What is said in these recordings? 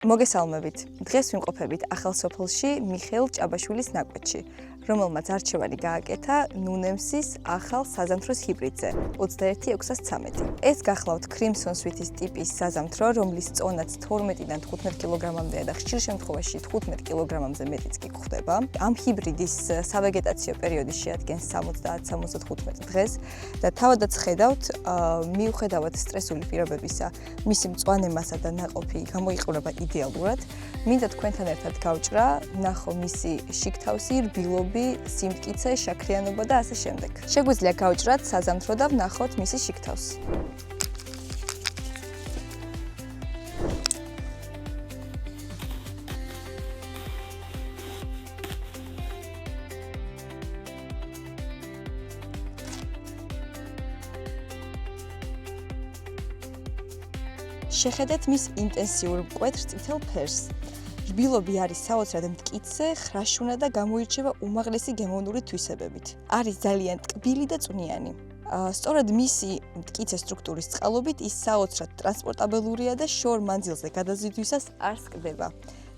მოგესალმებით. დღეს ვიმყოფებით ახალ სოფელში მიხეილ ჭაბაშვილის ნაკვეთში, რომელმაც არჩევანი გააკეთა ნუნემსის ახალ საზამთროს ჰიბრიდზე 21.613. ეს გახლავთ კრიმსონ სვითის ტიპის საზამთრო, რომლის წონაც 12-დან 15 კილოგრამამდეა და ხშირ შემთხვევაში 15 კილოგრამამდე მეტიც კი გვხვდება. ამ ჰიბრიდის სავეგეტაციო პერიოდი შეადგენს 70-75 დღეს და თავადაც ხედავთ, მიუხედავად სტრესული პირობებისა, მისი მწვანე მასა და ნაყოფი გამოიყურება იდეალურად. მინდა თქვენთან ერთად გავჭრა, ნახო მისი შიგთავსი, რბილობი, სიმტკიცე, შაქრიანობა და ასე შემდეგ. შეგვიძლია გავჭრათ საზამთრო და ვნახოთ მისი შიგთავს. შეხედეთ მის ინტენსიურ მკვეთრ წითელ ფერს. რბილობი არის საოცრად მტკიცე, ხრაშუნა და გამოირჩევა უმაღლესი გემოვნური თვისებებით. არის ძალიან ტკბილი და წვნიანი. სწორედ მისი მტკიცე სტრუქტურის წყალობით ის საოცრად ტრანსპორტაბელურია და შორ მანძილზე გადაზიდვისას არ სკდება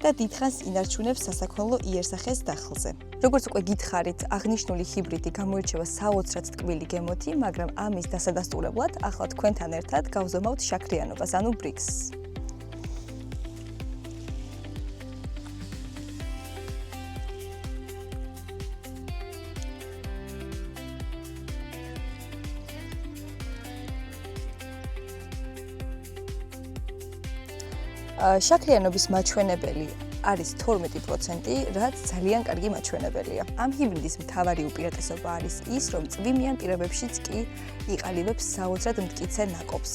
და დიდხანს ინარჩუნებს სასაქონლო იერსახეს დახლზე. როგორც უკვე გითხარით, აღნიშნული ჰიბრიდი გამოირჩევა საოცრად ტკბილი გემოთი, მაგრამ ამის დასადასტურებლად ახლა თქვენთან ერთად გავზომავთ შაქრიანობას, ანუ ბრიქსს. შაქრიანობის მაჩვენებელი არის 12%, რაც ძალიან კარგი მაჩვენებელია. ამ ჰიბრიდის მთავარი უპირატესობა არის ის, რომ წვიმიან პირობებშიც კი იყალიბებს საოცრად მტკიცე ნაყოფს.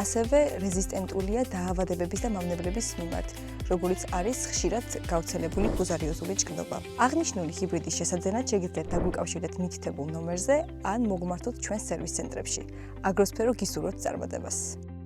ასევე რეზისტენტულია დაავადებების და მავნებლების მიმართ, როგორიც არის ხშირად გავრცელებული ფუზარიოზული ჭკნობა. აღნიშნული ჰიბრიდის შესაძენად შეგიძლიათ დაგვიკავშირდეთ მითითებულ ნომერზე ან მოგმართოთ ჩვენს სერვის ცენტრებში. აგროსფერო გისურვებთ წარმატებას.